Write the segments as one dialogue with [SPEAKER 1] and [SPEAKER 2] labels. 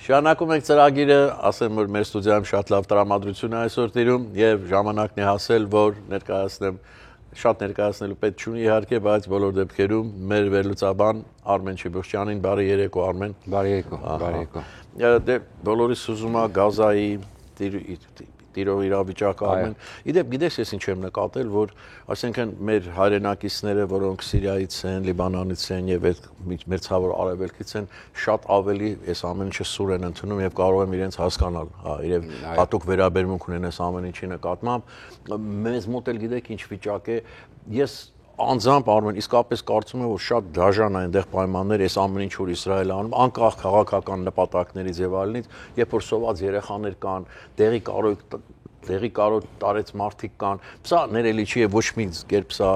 [SPEAKER 1] Շարունակում ենք ծրագիրը, ասեմ, որ մեր ստուդիայում շատ լավ տրամադրություն է այսօր տիրում եւ ժամանակն է հասել, որ ներկայացնեմ շատ ներկայացնելու պետք չունի իհարկե, բայց բոլոր դեպքերում մեր վերլուծաբան Արմեն Չիբուխչյանին, բարի երեկո Արմեն։
[SPEAKER 2] Բարի երեկո, բարի երեկո։
[SPEAKER 1] Դե բոլորիս ուզում է Գազայի տիրող իրավիճակը Արմեն։ Իդեպ գիտես ես ինչ եմ նկատել, որ այսինքն մեր հայրենակիցները, որոնք Սիրիայից են, Լիբանանից են եւ այդ մերձավոր արևելքից են, շատ ավելի այս ամեն ինչը սուր են ընդունում եւ կարող եմ իրենց հասկանալ, հա, իրեւ հատուկ վերաբերմունք ունեն այս ամեն ինչի նկատմամբ։ Մեզ մոտ էլ գիտեք ինչ վիճակ է։ Ես անձամբ Արմեն իսկապես կարծում եմ, որ շատ դաժան են այնտեղ պայմաններ այս ամեն ինչ որ Իսրայելը անում, անկախ քաղաքական նպատակներից եւ այլնից, երբ որ սոված երեխաներ կան, տեղի կարոտ տարեց մարդիկ կան, սա ներելի չի եւ ոչ մի կերպ սա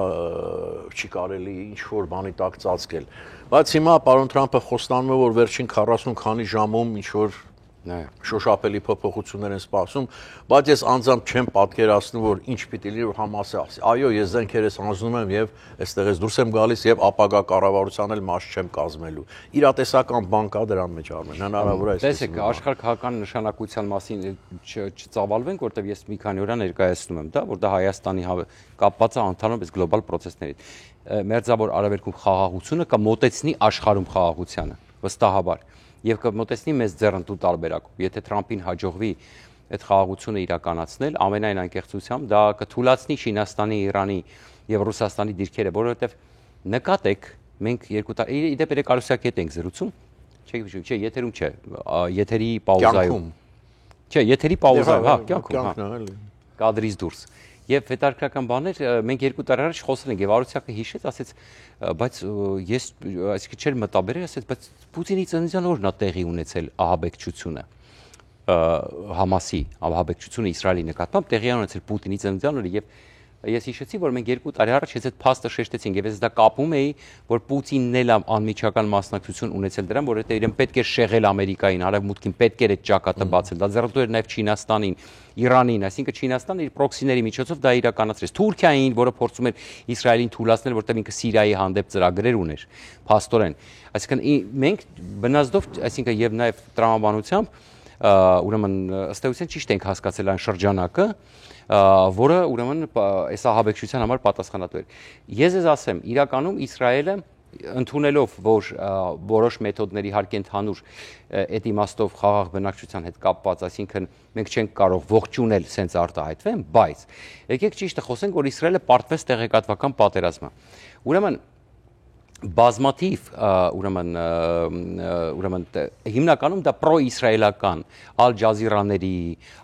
[SPEAKER 1] չի կարելի ինչ որ բանի տակ ծածկել։ Բայց հիմա պարոն Թրամփը խոստանում է, որ վերջին 40 քանի ժամում ինչ որ շոշափելի փոփոխություններ են սպասում, բայց ես անձամբ չեմ պատկերացնում, որ ինչ պիտի լինի, որ Համասը ասի, այո, ես զենքերս հանձնում եմ եւ այստեղից դուրս եմ գալիս եւ ապագա կառավարության էլ մաս չեմ կազմելու։ Իրատեսական բան կա դրան մեջ Արմեն, հնարավոր է այսպես։
[SPEAKER 2] Տեսեք, աշխարհական նշանակության մասին չծավալվենք, որտեղ ես մի քանի օր ներկայացնում եմ դա, որ դա Հայաստանի կապված է ընդհանրապես գլոբալ process-ներից։ Մերձավոր արևելքում խաղաղությունը կմոտեցնի աշխարհում խաղաղությանը, վստահաբար։ Եվ կմոտեցնի մեզ ձեռնտու տարբերակով։ Եթե Թրամփին հաջողվի այդ խաղաղությունը իրականացնել, ամենայն անկեղծությամբ դա կթույլատնի Չինաստանի, Իրանի եւ Ռուսաստանի դիրքերը, որովհետեւ նկատեք, մենք երկու տարի իդեպ երեկալուսյակետ ենք զրուցում, չէ, եթերում չէ, եթերի պաուզայում։ Չէ, եթերի պաուզայում, հա, կյանքում, կադրից դուրս։ Եվ հետաքրքրական բաներ մենք երկու տարի առաջ խոսել ենք եւ Արուսյակը հիշեց, ասեց, բայց ես այսինքն չէր մտաբերել, ասեց, բայց Պուտինի ծննդյան օրն է տեղի ունեցել ահաբեկչությունը, Համասի ահաբեկչությունը Իսրայելի նկատմամբ տեղի ունեցել Պուտինի ծննդյան օրը եւ ես հիշեցի, որ մենք երկու տարի առաջ այս փաստը շեշտեցինք եւ ես դա կապում էի, որ Պուտինն էլ անմիջական մասնակցություն ունեցել դրան, որովհետեւ իրեն պետք էր շեղել Ամերիկային, Արևմուտքին պետք էր այդ ճակատը բացել, դա ձեռնտու էր նաեւ Չինաստանին, Իրանին, այսինքն Չինաստանը իր պրոքսիների միջոցով դա իրականացրեց, Թուրքիային, որը փորձում էր Իսրայելին թույլատնել, որտեղ ինքը Սիրիայի հանդեպ ծրագրեր ուներ, փաստորեն, այսինքն մենք բնազդով, այսինքն եւ նաեւ տրամաբանությամբ, ուրեմն ըստ էության ճիշտ ենք հասկացել այն շրջանակը, որը ուրեմն այս ահաբեկչության համար պատասխանատու էր։ Ես ասեմ, իրականում Իսրայելը ընդունելով, որ որոշ մեթոդների հարկ ընդհանուր այդ իմաստով խաղաղ բնակչության հետ կապված, այսինքն մենք չենք կարող ողջունել սենց արտահայտվեն, բայց եկեք ճիշտը խոսենք, որ Իսրայելը պարտվեց տեղեկատվական պատերազմը։ Ուրեմն բազմաթիվ ուրեմն հիմնականում դա պրո-իսրայելական Ալ Ջազիրաների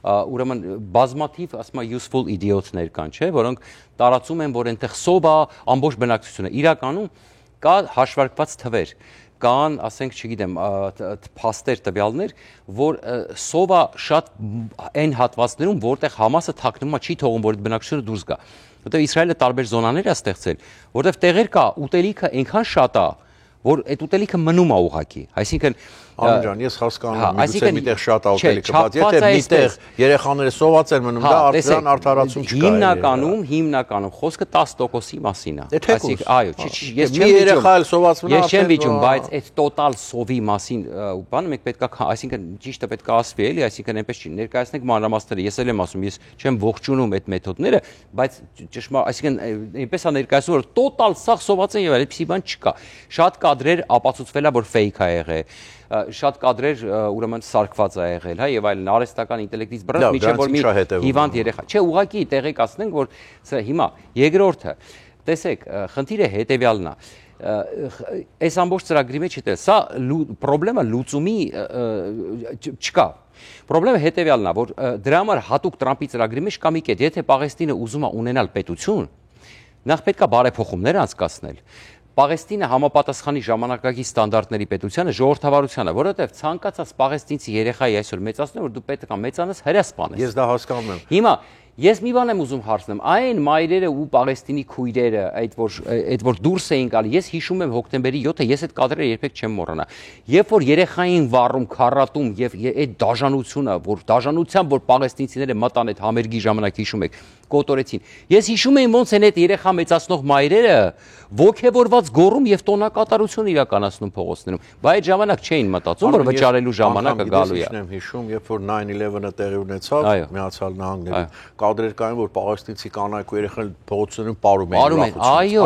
[SPEAKER 2] ուրեմն բազմաթիվ ասում եմ useful idiot-ներ կան, չէ, որոնք տարածում են, որ այնտեղ սովա ամբողջ բնակչությունը իրականում կա հաշվարկված թվեր, կան, ասենք, չգիտեմ, փաստեր, տվյալներ, որ սովա շատ այն հատվածներում, որտեղ Համասը թաքնվում է, չի թողում, որ այդ բնակչությունը դուրս գա։ Որտեղ Իսրայելը տարբեր զոնաներ է ստեղծել, որտեղ տեղեր կա, ուտելիքը այնքան շատ է, որ այդ ուտելիքը մնում է ուղղակի, այսինքն
[SPEAKER 1] Արմեն ջան, ես հասկանում եմ, միգուցե միտեղ շատ է ուտելիքը, բայց եթե միտեղ երեխաները սոված են մնում, դա արդեն արդարացում չկա։
[SPEAKER 2] Հիմնականում խոսքը 10%-ի մասին է։
[SPEAKER 1] Այսինքն,
[SPEAKER 2] այո, ես
[SPEAKER 1] մի երեխա էլ սոված մնա,
[SPEAKER 2] ես չեմ վիճում, բայց այդ տոտալ սովի մասին բանը մենք պետք է, այսինքն ճիշտը պետք է ասվի, էլի, այսինքն այնպես չի, ներկայացնենք մանրամասները, ես էլ եմ ասում, ես չեմ ողջունում այդ մեթոդները, բայց այսինքն այնպես է ներկայացնում, որ տոտալ սաղ սոված են եւ այդպիսի բան չկա։ Շատ կադրեր ապացուցվել է, որ ֆեյք է եղել, շատ կադրեր ուրեմն սարքված է եղել, հա, եւ այլն արհեստական ինտելեկտից բռնած միջև որ մի հիվանդ երեխա։ Չէ, ուղղակի տեղեկացնենք, որ հիմա երկրորդը, տեսեք, խնդիրը հետեւյալն է։ Այս ամբողջ ծրագրի մեջ հետո սա խնդրեմը լուծումի չկա։ Խնդրեմը հետեւյալն է, որ դրա համար հատուկ Տրամփի ծրագրի մեջ կա մի կետ, եթե Պաղեստինը ուզում է ունենալ պետություն, նախ պետք է բարեփոխումներ անցկացնել։ Պաղեստինը համապատասխանի ժամանակակից ստանդարտների պետությանը, ժողովրդավարությանը, որովհետև ցանկացած պաղեստինցի երեխայի այսօր մեծացնում որ դու պետք է մեծանաս հրասպանես։
[SPEAKER 1] Ես դա հասկանում եմ։
[SPEAKER 2] Հիմա Ես մի բան եմ ուզում հարցնեմ, այն մայրերը ու Պաղեստինի քույրերը, այդ որ դուրս էին գալի, ես հիշում եմ հոկտեմբերի 7-ը, ես այդ կադրերը երբեք չեմ մոռանա։ Երբ որ երեխային վառում, քառատում եւ այդ դաժանությունը, որ դաժանությամբ որ պաղեստինցիները մտան այդ համերգի ժամանակ հիշում եք, կոտորեցին։ Ես հիշում եմ ոնց են այդ երեխա մեծացնող մայրերը ոգևորված գոռում եւ տոնակատարություն իրականացնում փողոցներում։ Բայց այդ ժամանակ չէին մտածում, որ վճարելու ժամանակը գալու է։
[SPEAKER 1] Ես եմ հիշում, երբ որ 9/11-ը տեղի ունեցավ Միացյալ Նահանգներում, կադրեր կային, որ պաղեստինցի կանայք ու երեխաները փողոցներում պարում էին։
[SPEAKER 2] Այո,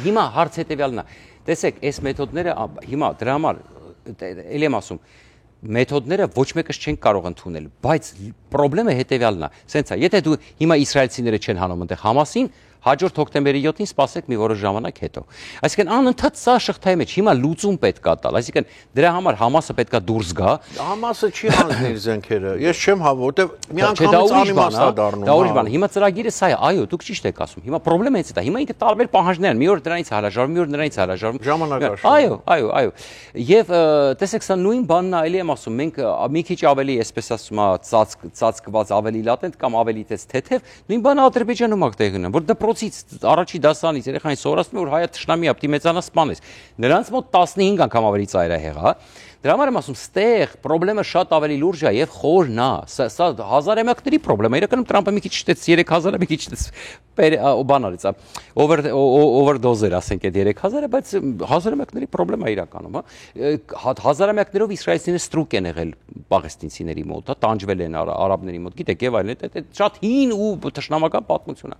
[SPEAKER 2] հիմա հարց հետեւյալն է։ Տեսեք, այս մեթոդները հիմա դրա համար ելի եմ ասում, մեթոդները ոչ մեկս չեն կարող ընդունել, բայց խնդրեմը հետեւյալն է։ Սենց է, եթե դու հիմա իսրայելցիները չեն հանում այնտեղ Համասին, հաջորդ հոկտեմբերի 7-ին սպասեք մի որոշ ժամանակ հետո։ Այսինքն անընդհատ սա շղթայի մեջ հիմա լուծում պետք է տալ, այսինքն դրա համար Համասը պետք է դուրս գա։
[SPEAKER 1] Համասը չի հանձնի իր զենքերը։ Ես չեմ հավ, որտեվ միանգամից անիմաստ է դառնում։
[SPEAKER 2] Դա ուրիշ բան է։ Հիմա ծրագիրը սա է, այո, դուք ճիշտ եք ասում։ Հիմա խնդրեմը հենց դա։ Հիմա ինքը տարբեր պահանջներ են, մի օր դրանից հալաժարվում, մի օր նրանից հալաժարվում։
[SPEAKER 1] Ժամանակաշրջան։
[SPEAKER 2] Այո։ Եվ տեսեք, սա նույն բանն է, էլի եմ ասում, մենք մի քիչ ավելի, այսպես ասում, ծածկված, ավելի լատենտ կամ ավելի թեթև, նույն բանը Ադրբեջանում ա տեղի ունենում, որ դպրոցից առաջի դասարանից երեխային սովորացնում է, որ հայը թշնամի է, պիտի մեծանա սպանես։ Նրանց մոտ 15 անգամ ավելի ծայրահեղ է։ Դրա համար եմ ասում, ստեղ խնդրեմը շատ ավելի լուրջ է եւ խորն է։ Սա հազարամյակների խնդրեմ է։ Իրականում Տրամպը մի քիչ շտեց 3000-ը, մի քիչ շտեց բան արեց, overdose-էր, ասենք այդ 3000-ը, բայց հազարամյակների խնդրեմ է իրականում, հա։ Հազարամյակներով իսրայելցիները ստրուկ են եղել պաղեստինցիների մոտ, հա, տանջվել են արաբների մոտ, գիտեք, եւ այլն, այդ շատ հին ու թշնամական պատմություն է։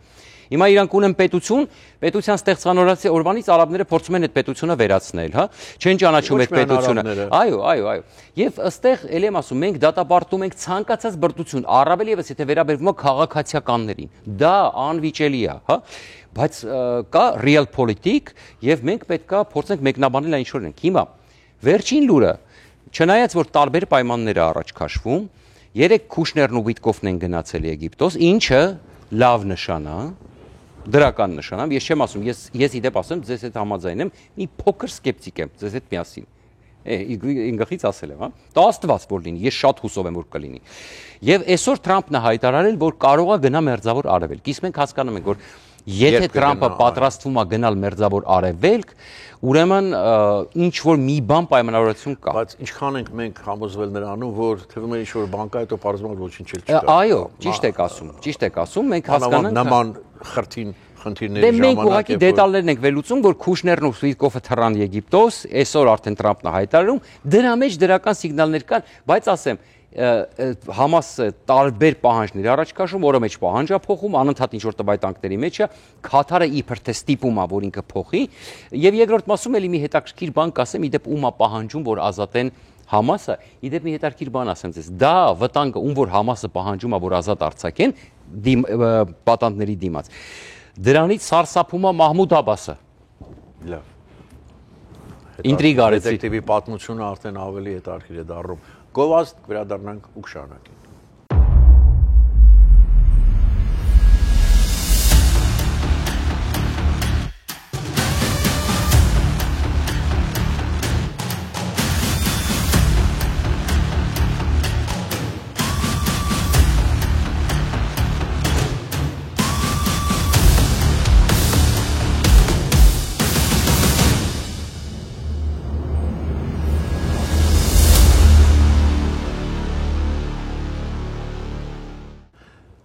[SPEAKER 2] Հիմա իրանք ունեն պետության ստեղծանորացի օրվանից արաբները փորձում են այդ պետությունը վերացնել, հա, չեն ճանաչում այդ պետությունը։ Այո։ Եվ ըստեղ էլի եմ ասում, մենք դատապարտում ենք ցանկացած բրտություն, առավել եւս եթե վերաբերվում է քաղաքացիականներին։ Դա անվիճելի է, հա, բայց կա real politic եւ մենք պետքա փորձենք մեկնաբանել այն ինչ որ ենք։ Հիմա վերջին լուրը, չնայած որ տարբեր պայմաններ է առաջ քաշվում, 3 Քուշներն ու Վիտկոֆն են գնացել Եգիպտոս, ինչը լավ նշան է, դրական նշան է։ Ես չեմ ասում, ես իդեպ ասեմ, ձեզ հետ համաձայն եմ, մի փոքր սկեպտիկ եմ, ձեզ հետ միասին։ Ինգլից ասել եմ, հա։ Դա Աստված որ լինի, ես շատ հուսով եմ որ կլինի։ Եվ այսօր Թրամփն է հայտարարել, որ կարող է գնա Մերձավոր Արևելք։ Իսկ մենք հասկանում ենք, որ եթե Թրամփը պատրաստվում է գնալ Մերձավոր Արևելք, ուրեմն ինչ որ մի բան պայմանավորություն կա։
[SPEAKER 1] Բայց ինչքան ենք մենք համոզվել նրանում, որ թվում է ինչ որ բան կա, հետո պարզվում է ոչինչ չկա։
[SPEAKER 2] Այո, ճիշտ եք ասում, մենք հասկանանք
[SPEAKER 1] նման խրթին խնդիրների
[SPEAKER 2] ժամանակ։ Դե մենք ուղղակի դետալներն ենք վերլուծում, որ Քուշներն ու Վիտկոֆը թռան Եգիպտոս, այսօր արդեն Թրամփն է հայտարարում, դրա մեջ դրական սիգնալներ կան, բայց ասեմ, Համասը տարբեր պահանջներ առաջ քաշում, որը մեջ պահանջ է փոխում, անընդհատ ինչ որ տվայտանքների մեջ է, Քաթարը իբր թե ստիպում է, որ ինքը փոխի, եւ երկրորդ մասում էլի մի հետաքրքիր բան կասեմ, իդեպ ում է պահանջում, որ ազատեն Համասը, իդեպ մի հետաքրքիր բան ասեմ ձեզ, դա վտանգը ում որ Համասը պահանջում է, որ ազատ արձակեն պատանդների դիմաց։ Դրանից սարսափում է Մահմուդ Աբասը։
[SPEAKER 1] Լավ։
[SPEAKER 2] Ինտրիգ արեցի։
[SPEAKER 1] Դետեկտիվի պատմությունը արդեն ավելի հետաքրքիր է դառնում։ Գովազդ վերադառնանք ու կշարունակենք։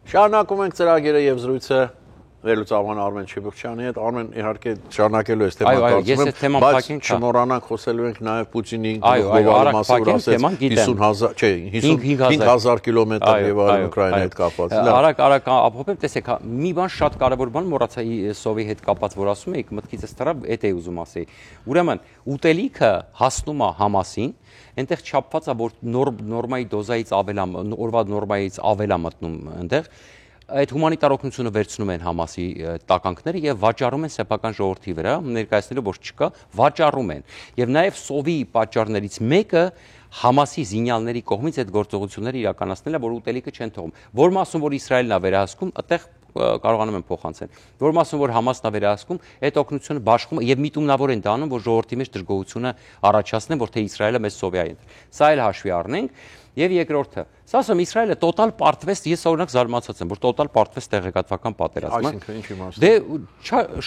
[SPEAKER 1] Շարունակում ենք ծրագիրը եւ զրույցը վերլուծաբան Արմեն Չիբուխչյանի հետ։ Արմեն իհարկե շարունակելու է թեման, բայց չմոռանանք խոսելու ենք նաեւ Պուտինի գլոբալ մասով ասած 50000, չէ, 55000 կիլոմետր եւ այլն Ուկրաինայի հետ կապված։
[SPEAKER 2] Արագ ապոփեմ, տեսեք, մի բան շատ կարեւոր բան մոռացա Սովի հետ կապված, որ ասում էիք, մտքիցս թռավ, էդ էի ուզում ասեի։ Ուրեմն ուտելիքը հասնում է Համասին, այնտեղ չափված է, որ նորմայի դոզայից օրվա նորմայից ավել է մտնում այնտեղ։ Այդ հումանիտար օգնությունը վերցնում են Համասի տականքները եւ վաճառում են սեփական ժողովրդի վրա, ներկայացնելով որ չկա, վաճառում են։ Եվ նաեւ Սովի պատճառներից մեկը Համասի զինյալների կողմից այդ գործողությունները իրականացնելը, որ ուտելիքը չեն թողում։ Որ մասում որ Իսրայելն է վերահսկում, այդտեղ կարողանում են փոխանցեն։ Որ մասում որ Համասն է վերահսկում, այդ օգնությունը բաշխում եւ միտումնավոր են դառնում, որ ժողովրդի մեջ դժգոհությունը առաջացնեն, որ թե Իսրայելը մեզ սովիա է։ Սա էլ հաշվի առնենք։ Եվ երկրորդը, սա ասում Իսրայելը տոտալ պարտվեց, ես օրինակ զարմացած եմ, որ տոտալ պարտվեց տեղեկատվական պատերազմը։
[SPEAKER 1] Այսինքն ինչ իմաստ։
[SPEAKER 2] Դե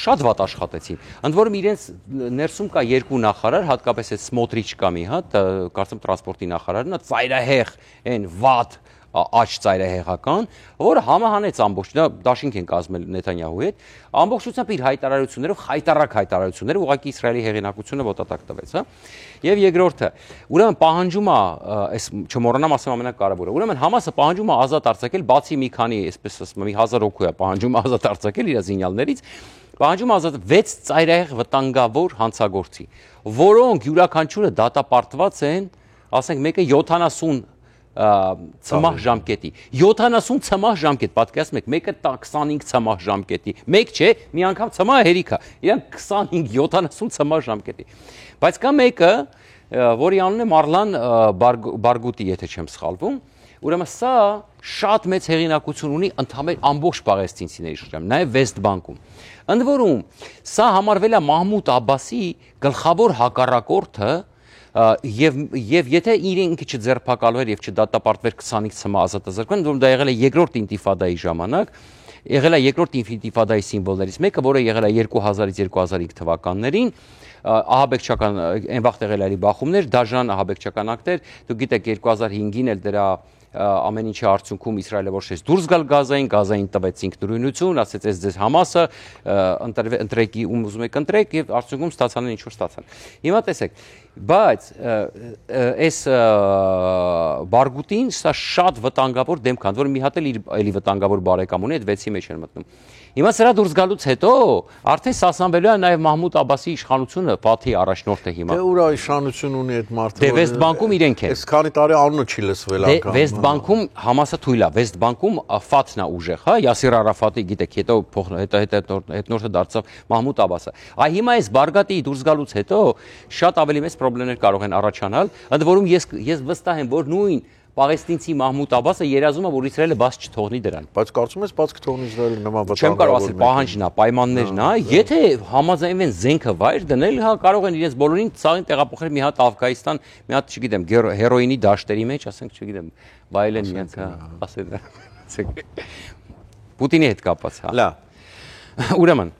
[SPEAKER 2] շատ վատ աշխատեցին։ Ընդ որում իրենց ներսում կա երկու նախարար, հատկապես այդ Սմոտրիչ կա մի հատ, կարծեմ տրանսպորտի նախարարն է, ծայրահեղ, այն վատ աճ ծայրահեղական, որը համահանեց ամբողջ, դա դաշինք են կազմել Նեթանյահուի հետ, ամբողջությամբ իր հայտարարություններով խայտարակ հայտարարություններ, ուղղակի Իսրայելի հեղինակությունը ոտատակ տվեց, հա։ Եվ երկրորդը, ուրեմն պահանջում է, այս չմոռանամ ասեմ ամենակարևորը, ուրեմն Համասը պահանջում է ազատ արձակել, բացի մի քանի, այսպես ասում եմ, մի 1000 հոգու է պահանջում ազատ արձակել իր զինյալներից, պահանջում ազատ 6 ծայրահեղ վտանգավոր հանցագործի, որոնք յուրաքանչյուրը դատապարտված են, ասենք մեկը 70 ցմահ ժամկետի 70 ցմահ ժամկետ պատկերացնում եք մեկը 25 ցմահ ժամկետի մեկ չէ մի անգամ ցմահը հերիք է իրան 25 70 ցմահ ժամկետի բայց կա մեկը որի անունը Մարլան Բարգուտի եթե չեմ սխալվում ուրեմն սա շատ մեծ հեղինակություն ունի ընդհանուր ամբողջ պաղեստինցիների շրջանում նաև Վեստ բանկում ընդ որում սա համարվել է Մահմուդ Աբասի գլխավոր հակառակորդը Եվ եթե ինքը չձերբակալվեր եւ չդատապարտվեր 25 ցմահ ազատազրկման, որում դա եղել է երկրորդ ինտիֆադայի ժամանակ, եղել է երկրորդ ինտիֆադայի սիմվոլներից մեկը, որը եղել է 2000-ից 2005 թվականներին, ահաբեկչական այն վաղ եղել է բախումներ, դաժան ահաբեկչական ակտեր, դուք գիտեք 2005-ին էլ դրա ամեն ինչի արդյունքում Իսրայելը որոշեց դուրս գալ Գազային տվեց ինքնուրույնություն, ասեց այս ձեզ Համասը ընտրեկի ում ուզում եք ընտրեք եւ արդյունքում ստացան ինչ որ ստացան։ Հիմա տեսեք, բայց այս Բարգուտին սա շատ վտանգավոր դեմք է, որ մի հատ էլ իր էլի վտանգավոր բարեկամ ունի, այդ 6-ի մեջ են մտնում։ Հիմա սրա դուրս գալուց հետո արդեն սասանվելու է նաև Մահմուդ Աբասի իշխանությունը, Ֆաթհի առաջնորդը հիմա։
[SPEAKER 1] Դե ուր իշխանություն ունի այդ մարդը։
[SPEAKER 2] Դե Վեստ բանկում իրենք են։
[SPEAKER 1] Այս քանի տարի անունը չի լսվել անգամ։
[SPEAKER 2] Վեստ բանկում Համասը թույլ է, Վեստ բանկում Ֆաթհն է ուժեղ, հա, Յասիր Արաֆատի, գիտեք, հետնորդը դարձավ Մահմուդ Աբասը։ Այ հիմա այս Բարգատի դուրս գալուց հետո շատ ավելի մեծ խնդիրներ կարող են առաջանալ, ընդ որում ես վստահ եմ, որ նույն Պաղեստինցի Մահմուդ Աբասը երազում է, որ Իսրայելը բաց չթողնի դրան։
[SPEAKER 1] Բայց կարծում ես բաց կթողնի Իսրայելը նման վտանգավոր։
[SPEAKER 2] Չեմ կարող ասել պահանջն է, պայմաններն է, եթե համաձայնվեն զենքը վայր դնել, հա կարող են իրենց բոլորին ցաղին տեղափոխել մի հատ Աֆղանստան, մի հատ, չգիտեմ, հերոինի դաշտերի մեջ, ասենք, չգիտեմ, վայելեն իրենց, հա, ասել։ Պուտինի հետ կապված, հա։ Լավ։ Ուրեմն,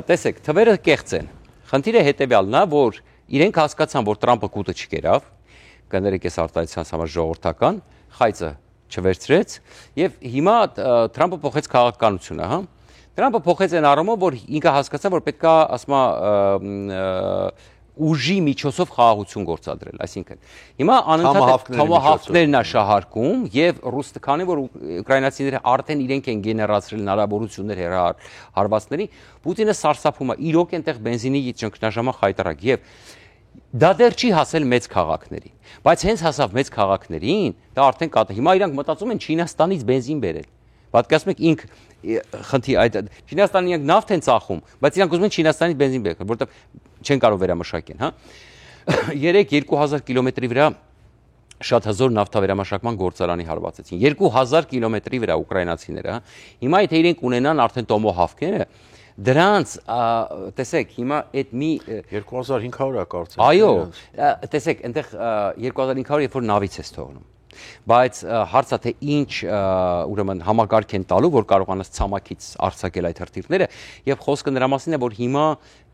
[SPEAKER 2] տեսեք, թվերը կեղծ են։ Խնդիրը հետեւյալն է, որ իրենք հասկացան, որ Տրամպը կուտը չկերավ, կներեք ես արտահայտության համար ժողովրդական, խայծը չվերցրեց եւ հիմա Տրամպը փոխեց քաղաքականությունը, հա։ Տրամպը փոխեց այն առումով, որ ինքը հասկացավ, որ պետքա, ասում ուժի միջոցով խաղաղություն գործադրել, այսինքն հիմա անընդհատ թամահավքներն է շահարկում եւ քանի որ ուկրաինացիները արդեն իրենք են գեներացրել հնարավորություններ հարվածների, Պուտինը սարսափում է, իրոք այնտեղ բենզինի ճնգնաժամը խայտարակ եւ դա դեռ չի հասել մեծ քաղաքներին, բայց հենց հասավ մեծ քաղաքներին, դա արդեն կա։ Հիմա իրանք մտածում են Չինաստանից բենզին բերել։ Պատկերացնում եք ինք խնդի այդ Չինաստանին իրանք նավթ են ծախում, բայց իրանք ուզում են Չինաստանից բենզին բերել, որովհետև չեն կարող վերամշակեն, հա։ 2000 կիլոմետրի վրա շատ հզոր նավթավերամշակման գործարանի հարվածեցին։ 2000 կիլոմետրի վրա ուկրաինացիները, հա։ Հիմա եթե իրենք ունենան արդեն տոմոհավքները, դրանց տեսեք, հիմա այդ մի
[SPEAKER 1] 2500 է կարծեմ։
[SPEAKER 2] Այո, տեսեք, այնտեղ 2500 երբ որ նավից ես թողնում։ Բայց հարցը թե ինչ ուրեմն համակարգ են տալու, որ կարողանաս ցամաքից արձակել այդ հրթիռները, եւ խոսքը նրա մասին է, որ հիմա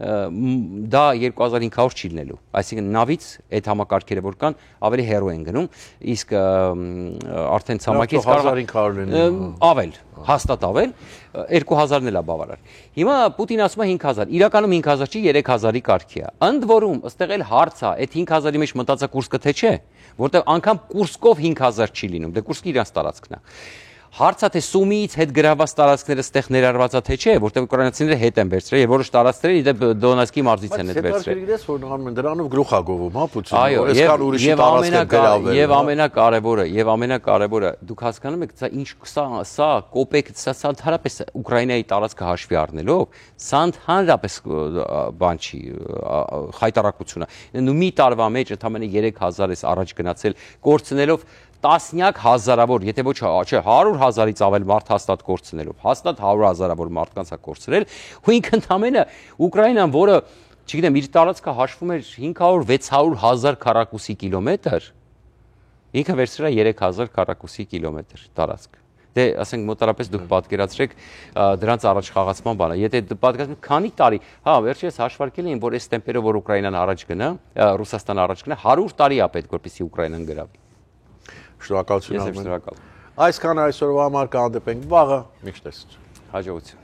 [SPEAKER 2] դա 2500 չի լինելու, այսինքն նավից այդ համակարգերը որ կան, ավելի հեռու են գնում, իսկ արդեն ցամաքից կարող ավել, հաստատ ավել, 2000-ն էլ է բավարար։ Հիմա Պուտինը ասում է 5000, իրականում 5000 չի, 3000-ի կարգի է։ Ընդ որում, ըստեղ էլ հարց է, այդ 5000-ի մեջ մտածա Կուրսկը թե չէ, որտեղ անգամ Կուրսկով 5000 չի լինում, դե Կուրսկը իրանց տարածքն է։ Հարցը թե Սումիից հետ գրաված տարածքները ստեղ ներառված է թե չէ, որտեղ ուկրաինացիները հետ են վերցրել եւ որոշ տարածքները իդեպ Դոնեցկի մարզից են վերցրել։ Բայց
[SPEAKER 1] գիտես որ անում են դրանով գլուխ է գովում, հա Պուտինը։
[SPEAKER 2] Այո, եւ ամենակարևորը, դուք հասկանում եք, սա ինչ սա կոպեկ, սա ընդհանրապես Ուկրաինայի տարածքը հաշվի առնելով, սա ընդհանրապես բան չի, խայտարակություն է։ Նու մի տարվա մեջ ընդամենը 3000 էս առաջ գնացել, կորցնելով տասնյակ հազարավոր, եթե ոչ չէ 100,000-ից ավել մարդ հաստատ կորցնելով, հաստատ 100,000-ավոր մարդկանց է կորցրել, ու ինքը ընդամենը Ուկրաինան, որը, չգիտեմ, իր տարածքը հաշվում էր 500-600,000 քառակուսի կիլոմետր, ինքը վերցրել է 3,000 քառակուսի կիլոմետր տարածք։ Դե, ասենք մոտարապես դուք պատկերացրեք դրանց առաջ խաղացման բանը։ Եթե դուք պատկերացնեք քանի տարի, հա, վերջերս հաշվարկել էին, որ այս տեմպերով որ Ուկրաինան առաջ գնա, Ռուսաստանը առաջ գնա, 100 տարի է պետք որպեսզի Ուկրաինան գրավի։
[SPEAKER 1] Շնորհակալություն
[SPEAKER 2] Ես եմ շնորհակալ։
[SPEAKER 1] Այսքան այսօրվա համար կհանդիպենք վաղը, միշտ տեսություն։
[SPEAKER 2] Հաջողություն։